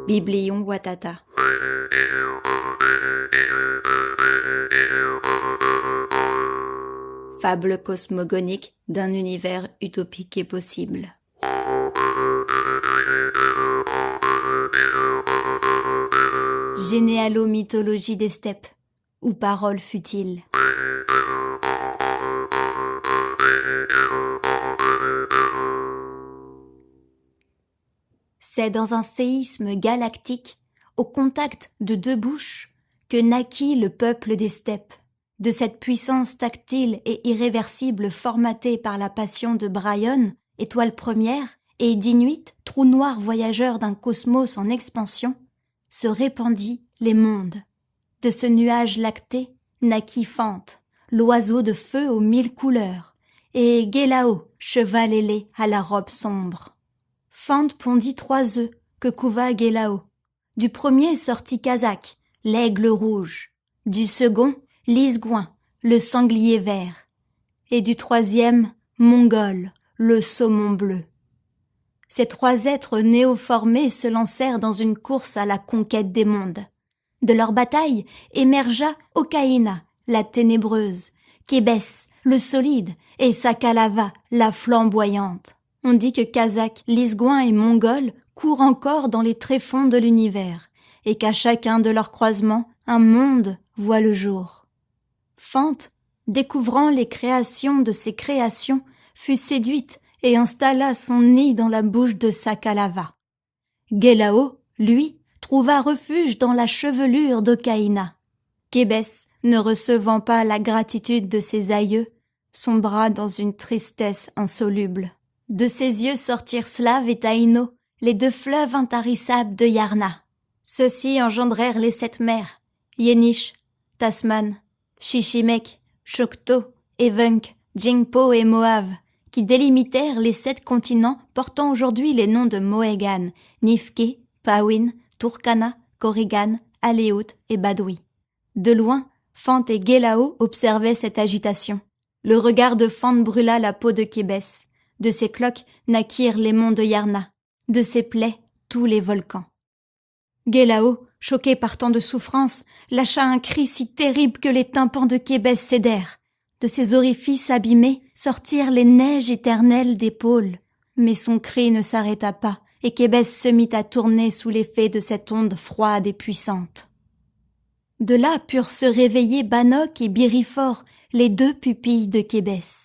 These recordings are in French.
Biblion Watata. Fable cosmogonique d'un univers utopique et possible. Généalo-mythologie des steppes, ou parole futile. C'est dans un séisme galactique, au contact de deux bouches, que naquit le peuple des steppes, de cette puissance tactile et irréversible formatée par la passion de Brion, étoile première, et d'Inuit, trou noir voyageur d'un cosmos en expansion, se répandit les mondes. De ce nuage lacté naquit Fante, l'oiseau de feu aux 1000 couleurs, et Gelao, cheval ailé à la robe sombre. Fante pondit 3 œufs que couva Gelao. Du premier sortit Kazakh, l'aigle rouge. Du second, Lisgouin, le sanglier vert. Et du troisième, Mongol, le saumon bleu. Ces 3 êtres néoformés se lancèrent dans une course à la conquête des mondes. De leur bataille émergea Okaina, la ténébreuse, Kébès, le solide, et Sakalava, la flamboyante. On dit que Kazakh, Lisgouin et Mongol courent encore dans les tréfonds de l'univers, et qu'à chacun de leurs croisements, un monde voit le jour. Fante, découvrant les créations de ses créations, fut séduite et installa son nid dans la bouche de Sakalava. Gelao, lui, trouva refuge dans la chevelure d'Okaina. Kébès, ne recevant pas la gratitude de ses aïeux, sombra dans une tristesse insoluble. De ses yeux sortirent Slav et Taïno, les 2 fleuves intarissables de Yarna. Ceux-ci engendrèrent les 7 mers, Yéniche, Tasman, Chichimek, Choctaw, Evenk, Jingpo et Moave, qui délimitèrent les 7 continents portant aujourd'hui les noms de Mohegan, Nifke, Pawin, Turkana, Corrigan, Aleut et Badoui. De loin, Fante et Gelao observaient cette agitation. Le regard de Fante brûla la peau de Kébès. De ses cloques naquirent les monts de Yarna. De ses plaies, tous les volcans. Gelao, choqué par tant de souffrance, lâcha un cri si terrible que les tympans de Kébès cédèrent. De ses orifices abîmés sortirent les neiges éternelles des pôles. Mais son cri ne s'arrêta pas, et Kébès se mit à tourner sous l'effet de cette onde froide et puissante. De là purent se réveiller Bannock et Birifor, les 2 pupilles de Kébès.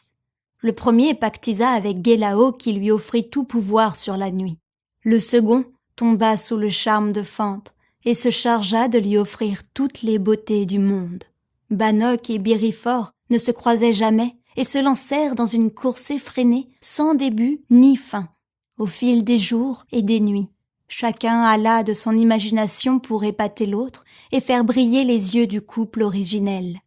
Le premier pactisa avec Gelao qui lui offrit tout pouvoir sur la nuit. Le second tomba sous le charme de Fante et se chargea de lui offrir toutes les beautés du monde. Bannock et Birifor ne se croisaient jamais et se lancèrent dans une course effrénée sans début ni fin. Au fil des jours et des nuits, chacun alla de son imagination pour épater l'autre et faire briller les yeux du couple originel.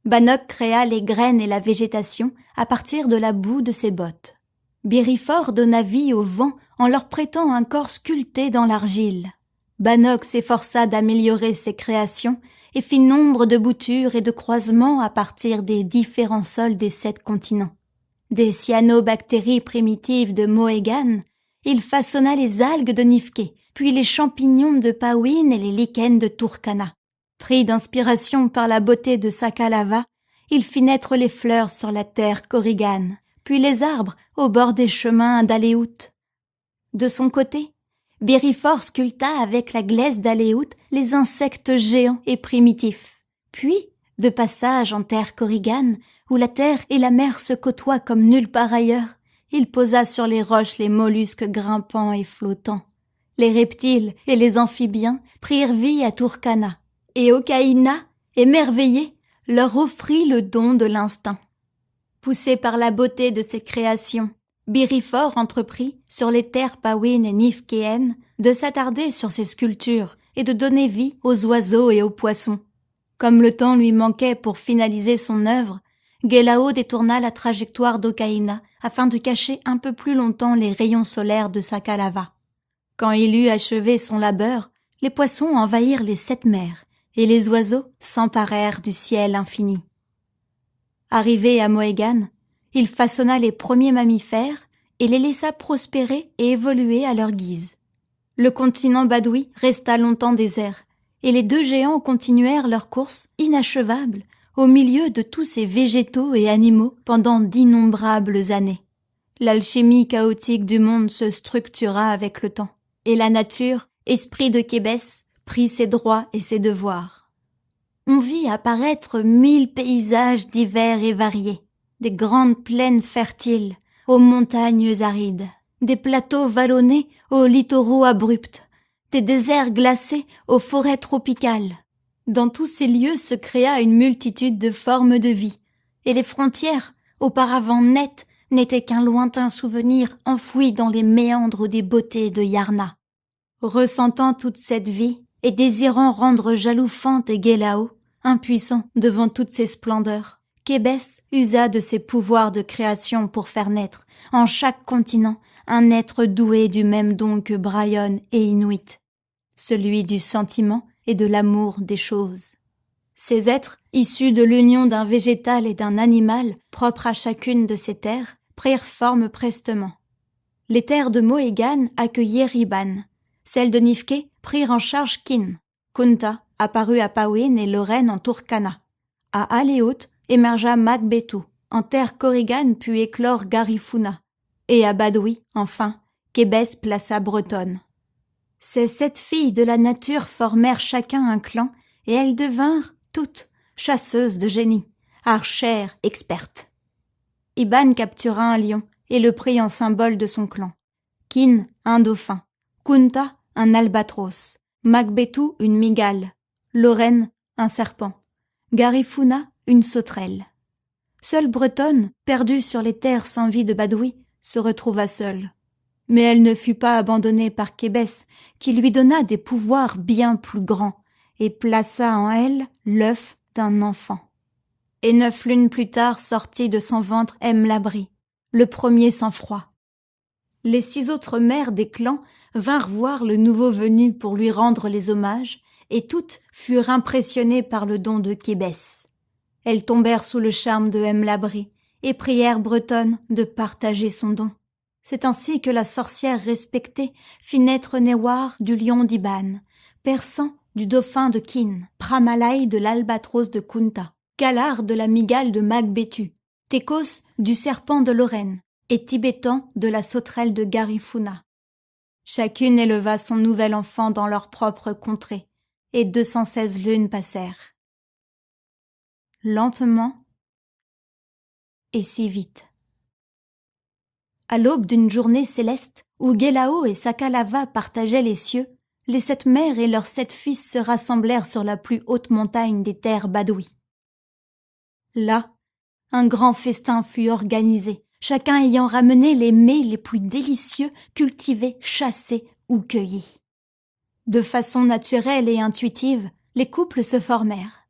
Bannock créa les graines et la végétation à partir de la boue de ses bottes. Birifor donna vie au vent en leur prêtant un corps sculpté dans l'argile. Bannock s'efforça d'améliorer ses créations et fit nombre de boutures et de croisements à partir des différents sols des 7 continents. Des cyanobactéries primitives de Mohegan, il façonna les algues de Nifke, puis les champignons de Pawin et les lichens de Turkana. Pris d'inspiration par la beauté de Sakalava, il fit naître les fleurs sur la terre Corrigan, puis les arbres au bord des chemins d'Aleut. De son côté, Birifor sculpta avec la glaise d'Aleut les insectes géants et primitifs. Puis, de passage en terre Corrigan, où la terre et la mer se côtoient comme nulle part ailleurs, il posa sur les roches les mollusques grimpants et flottants. Les reptiles et les amphibiens prirent vie à Turkana. Et Okaina, émerveillé, leur offrit le don de l'instinct. Poussé par la beauté de ses créations, Birifor entreprit, sur les terres Pawin et Nifkéennes, de s'attarder sur ses sculptures et de donner vie aux oiseaux et aux poissons. Comme le temps lui manquait pour finaliser son œuvre, Gelao détourna la trajectoire d'Okaina afin de cacher un peu plus longtemps les rayons solaires de Sakalava. Quand il eut achevé son labeur, les poissons envahirent les 7 mers, et les oiseaux s'emparèrent du ciel infini. Arrivé à Mohegan, il façonna les premiers mammifères et les laissa prospérer et évoluer à leur guise. Le continent badoui resta longtemps désert, et les deux géants continuèrent leur course inachevable au milieu de tous ces végétaux et animaux pendant d'innombrables années. L'alchimie chaotique du monde se structura avec le temps, et la nature, esprit de Kébès, prit ses droits et ses devoirs. On vit apparaître 1000 paysages divers et variés, des grandes plaines fertiles aux montagnes arides, des plateaux vallonnés aux littoraux abrupts, des déserts glacés aux forêts tropicales. Dans tous ces lieux se créa une multitude de formes de vie, et les frontières, auparavant nettes, n'étaient qu'un lointain souvenir enfoui dans les méandres des beautés de Yarna. Ressentant toute cette vie et désirant rendre jaloux Fante et Guélao, impuissant devant toutes ces splendeurs, Kébès usa de ses pouvoirs de création pour faire naître, en chaque continent, un être doué du même don que Bryon et Inuit, celui du sentiment et de l'amour des choses. Ces êtres, issus de l'union d'un végétal et d'un animal, propres à chacune de ces terres, prirent forme prestement. Les terres de Mohegan accueillirent Iban. Celles de Nifke prirent en charge Kin. Kunta apparut à Pawin et Lorraine en Turkana. À Aleut émergea Magbetu. En terre Corrigan put éclore Garifuna. Et à Badoui, enfin, Kébès plaça Bretonne. Ces 7 filles de la nature formèrent chacun un clan, et elles devinrent toutes chasseuses de génie, archères expertes. Iban captura un lion et le prit en symbole de son clan. Kin, un dauphin. Kunta, un albatros. Magbetu, une mygale. Lorraine, un serpent. Garifuna, une sauterelle. Seule Bretonne, perdue sur les terres sans vie de Badoui, se retrouva seule. Mais elle ne fut pas abandonnée par Kébès, qui lui donna des pouvoirs bien plus grands, et plaça en elle l'œuf d'un enfant. Et 9 lunes plus tard sortit de son ventre M'Labri, le premier sang-froid. Les 6 autres mères des clans vinrent voir le nouveau venu pour lui rendre les hommages, et toutes furent impressionnées par le don de Kébès. Elles tombèrent sous le charme de M'Labri, et prièrent Bretonne de partager son don. C'est ainsi que la sorcière respectée fit naître Newar du lion d'Iban, Persan du dauphin de Kin, Pramalai de l'albatros de Kunta, Kalar de la mygale de Magbetu, Tekos du serpent de Lorraine, et Tibétan de la sauterelle de Garifuna. Chacune éleva son nouvel enfant dans leur propre contrée, et 216 lunes passèrent. Lentement et si vite. À l'aube d'une journée céleste, où Guélao et Sakalava partageaient les cieux, les 7 mères et leurs 7 fils se rassemblèrent sur la plus haute montagne des terres badouis. Là, un grand festin fut organisé, chacun ayant ramené les mets les plus délicieux, cultivés, chassés ou cueillis. De façon naturelle et intuitive, les couples se formèrent.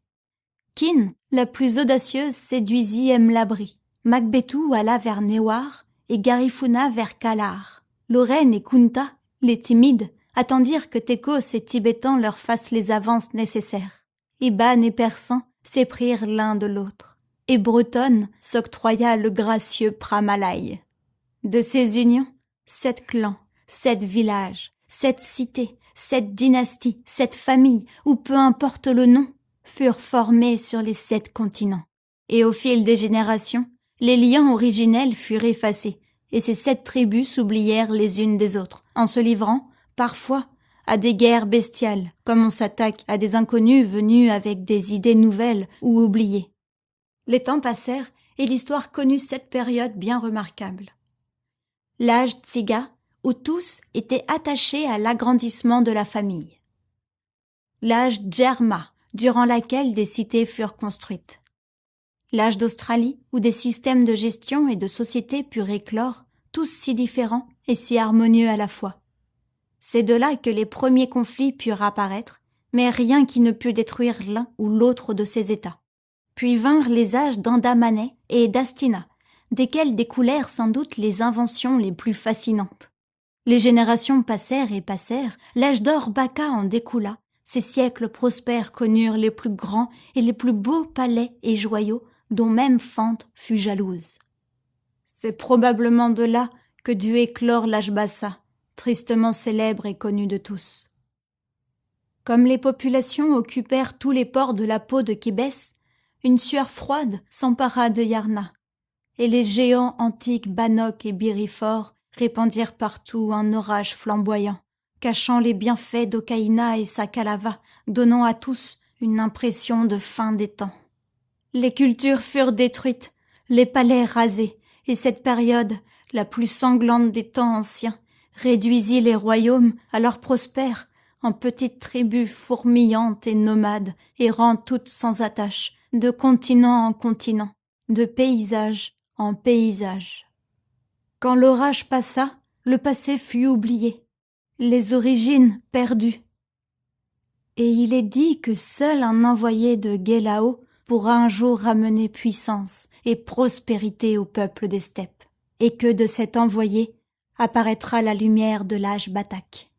Kin, la plus audacieuse, séduisit M'Labri. Magbetu alla vers Newar, et Garifuna vers Kalar. Lorraine et Kunta, les timides, attendirent que Tekos et Tibétan leur fassent les avances nécessaires. Iban et Persan s'éprirent l'un de l'autre, et Bretonne s'octroya le gracieux Pramalai. De ces unions, 7 clans, 7 villages, 7 cités, 7 dynasties, 7 familles, ou peu importe le nom, furent formés sur les 7 continents. Et au fil des générations, les liens originels furent effacés, et ces 7 tribus s'oublièrent les unes des autres, en se livrant, parfois, à des guerres bestiales, comme on s'attaque à des inconnus venus avec des idées nouvelles ou oubliées. Les temps passèrent, et l'histoire connut 7 périodes bien remarquables. L'âge Tsiga, où tous étaient attachés à l'agrandissement de la famille. L'âge Djerma, durant laquelle des cités furent construites. L'âge d'Australie, où des systèmes de gestion et de société purent éclore, tous si différents et si harmonieux à la fois. C'est de là que les premiers conflits purent apparaître, mais rien qui ne put détruire l'un ou l'autre de ces États. Puis vinrent les âges d'Andamanais et d'Astina, desquels découlèrent sans doute les inventions les plus fascinantes. Les générations passèrent et passèrent, l'âge d'or Baka en découla, ces siècles prospères connurent les plus grands et les plus beaux palais et joyaux, dont même Fante fut jalouse. C'est probablement de là que dut éclore l'âge Bassa, tristement célèbre et connu de tous. Comme les populations occupèrent tous les ports de la peau de Kébès, une sueur froide s'empara de Yarna, et les géants antiques Banok et Birifor répandirent partout un orage flamboyant, cachant les bienfaits d'Okaïna et sa Kalava, donnant à tous une impression de fin des temps. Les cultures furent détruites, les palais rasés, et cette période, la plus sanglante des temps anciens, réduisit les royaumes, alors prospères, en petites tribus fourmillantes et nomades, errant toutes sans attache, de continent en continent, de paysage en paysage. Quand l'orage passa, le passé fut oublié, les origines perdues. Et il est dit que seul un envoyé de Gélao pourra un jour ramener puissance et prospérité au peuple des steppes, et que de cet envoyé apparaîtra la lumière de l'âge Batak.